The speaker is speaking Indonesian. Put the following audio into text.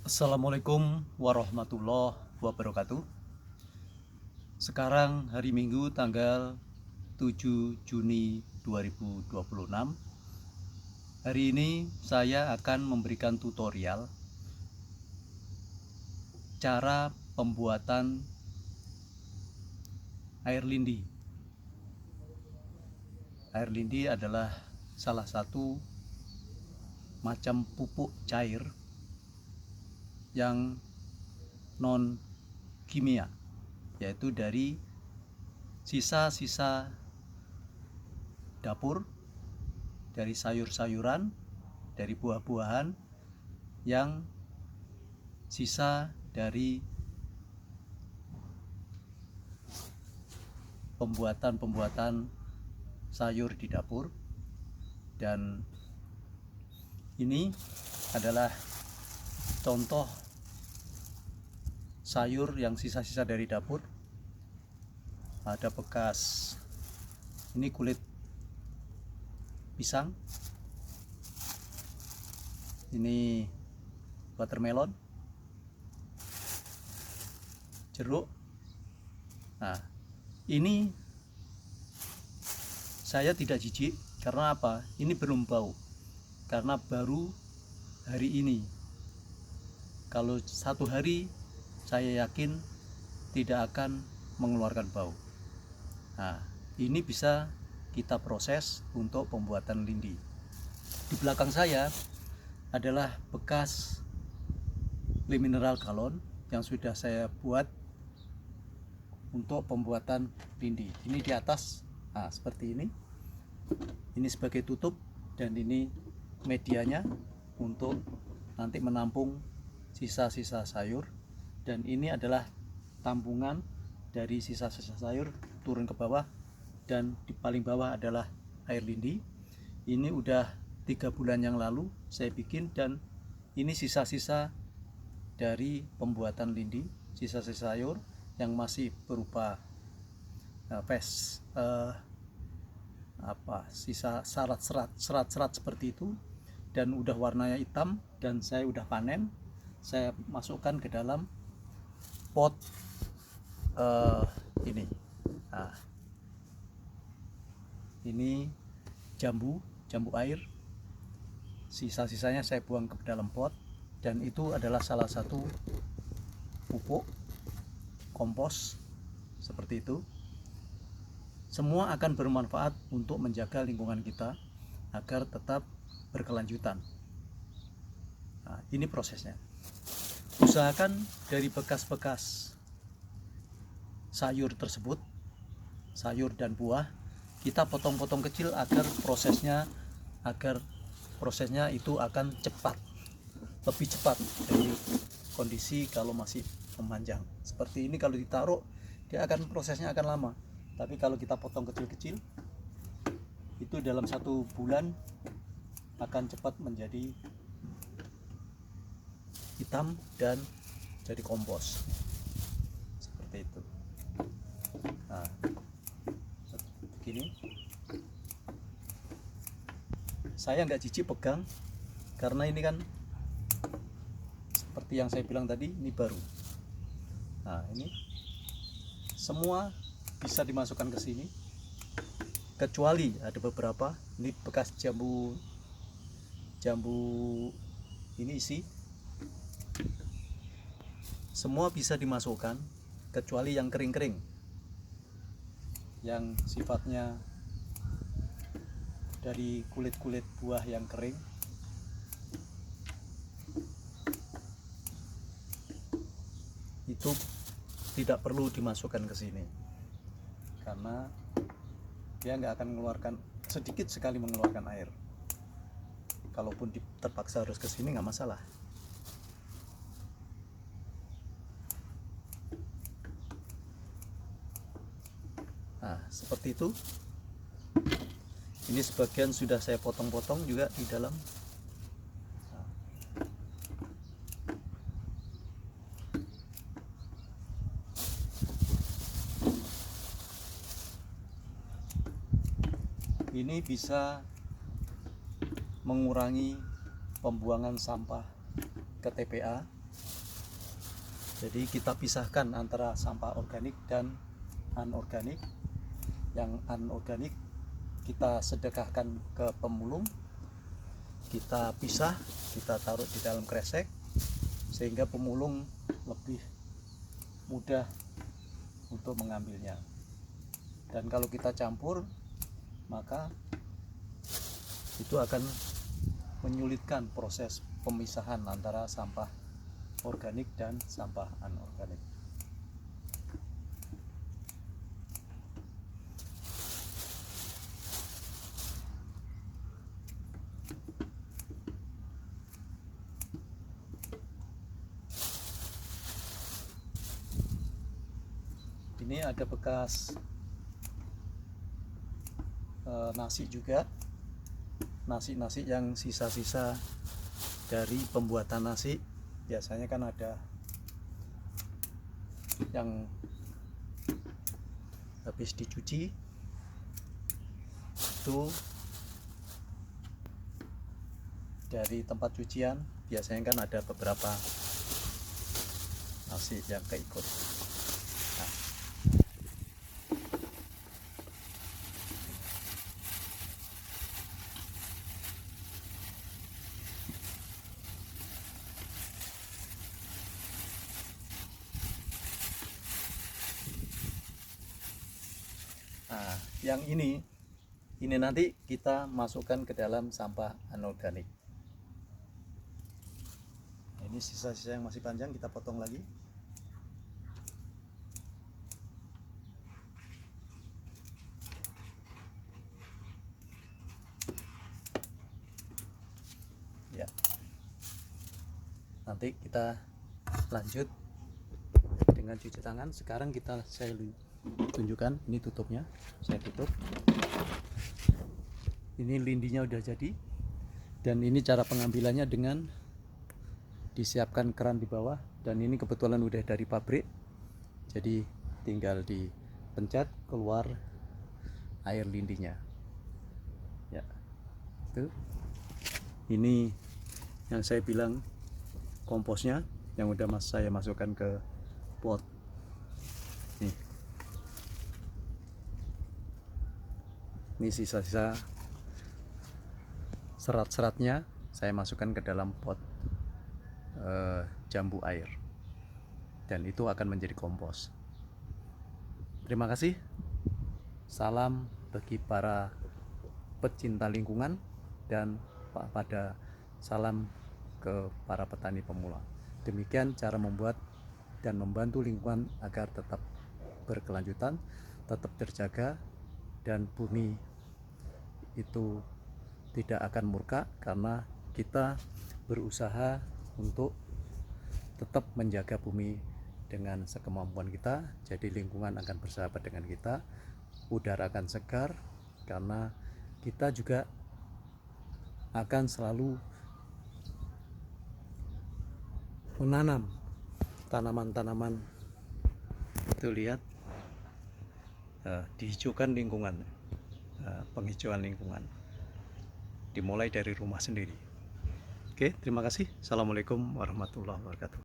Assalamualaikum warahmatullahi wabarakatuh. Sekarang hari Minggu tanggal 7 Juni 2026. Hari ini saya akan memberikan tutorial cara pembuatan air lindi. Air lindi adalah salah satu macam pupuk cair yang non kimia, yaitu dari sisa-sisa dapur, dari sayur-sayuran, dari buah-buahan yang sisa dari pembuatan sayur di dapur. Dan ini adalah contoh sayur yang sisa-sisa dari dapur. Ada bekas, ini kulit pisang, ini watermelon, jeruk. Nah, ini saya tidak jijik karena apa? Ini belum bau, karena baru hari ini. Kalau satu hari, saya yakin tidak akan mengeluarkan bau. Nah, ini bisa kita proses untuk pembuatan lindi. Di belakang saya adalah bekas le mineral galon yang sudah saya buat untuk pembuatan lindi. Ini di atas, nah seperti ini. Ini sebagai tutup, dan ini medianya untuk nanti menampung sisa-sisa sayur. Dan ini adalah tampungan dari sisa-sisa sayur turun ke bawah, dan di paling bawah adalah air lindi. Ini udah 3 bulan yang lalu saya bikin, dan ini sisa-sisa dari pembuatan lindi, sisa-sisa sayur yang masih berupa sisa serat-serat seperti itu, dan udah warnanya hitam, dan saya udah panen. Saya masukkan ke dalam pot ini. Nah, ini jambu air. Sisa-sisanya saya buang ke dalam pot, dan itu adalah salah satu pupuk kompos seperti itu. Semua akan bermanfaat untuk menjaga lingkungan kita agar tetap berkelanjutan. Nah, ini prosesnya. Usahakan dari bekas-bekas sayur tersebut, sayur dan buah, kita potong-potong kecil agar prosesnya itu akan cepat, lebih cepat dari kondisi kalau masih memanjang. Seperti ini kalau ditaruh, prosesnya akan lama. Tapi kalau kita potong kecil-kecil, itu dalam 1 bulan akan cepat menjadi hitam dan jadi kompos seperti itu. Nah, begini. Saya nggak jijik pegang karena ini kan seperti yang saya bilang tadi, ini baru. Nah, ini semua bisa dimasukkan ke sini, kecuali ada beberapa. Ini bekas jambu ini isi. Semua bisa dimasukkan kecuali yang kering-kering, yang sifatnya dari kulit-kulit buah yang kering. Itu tidak perlu dimasukkan ke sini karena dia nggak akan mengeluarkan, sedikit sekali mengeluarkan air. Kalaupun terpaksa harus ke sini nggak masalah. Nah, seperti itu. Ini sebagian sudah saya potong-potong juga di dalam. Ini bisa mengurangi pembuangan sampah ke TPA Jadi kita pisahkan antara sampah organik dan anorganik. Yang anorganik kita sedekahkan ke pemulung, kita pisah, kita taruh di dalam kresek sehingga pemulung lebih mudah untuk mengambilnya. Dan kalau kita campur, maka itu akan menyulitkan proses pemisahan antara sampah organik dan sampah anorganik. Ini ada bekas nasi juga, nasi yang sisa-sisa dari pembuatan nasi. Biasanya kan ada yang habis dicuci, itu dari tempat cucian biasanya kan ada beberapa nasi yang keikut. Nah, yang ini nanti kita masukkan ke dalam sampah anorganik. Nah, ini sisa-sisa yang masih panjang kita potong lagi. Ya. Nanti kita lanjut dengan cuci tangan. Sekarang saya tunjukkan, ini tutupnya, saya tutup. Ini lindinya udah jadi, dan ini cara pengambilannya dengan disiapkan keran di bawah, dan ini kebetulan udah dari pabrik, jadi tinggal dipencet keluar air lindinya. Ya, itu. Ini yang saya bilang komposnya yang udah saya masukkan ke pot. Nih. Ini sisa-sisa serat-seratnya saya masukkan ke dalam pot jambu air, dan itu akan menjadi kompos. Terima kasih. Salam bagi para pecinta lingkungan, dan salam ke para petani pemula. Demikian cara membuat dan membantu lingkungan agar tetap berkelanjutan, tetap terjaga, dan bumi itu tidak akan murka karena kita berusaha untuk tetap menjaga bumi dengan sekemampuan kita. Jadi lingkungan akan bersahabat dengan kita, udara akan segar karena kita juga akan selalu menanam tanaman-tanaman. Itu lihat, dihijaukan lingkungan, penghijauan lingkungan dimulai dari rumah sendiri. Oke, terima kasih. Assalamualaikum warahmatullahi wabarakatuh.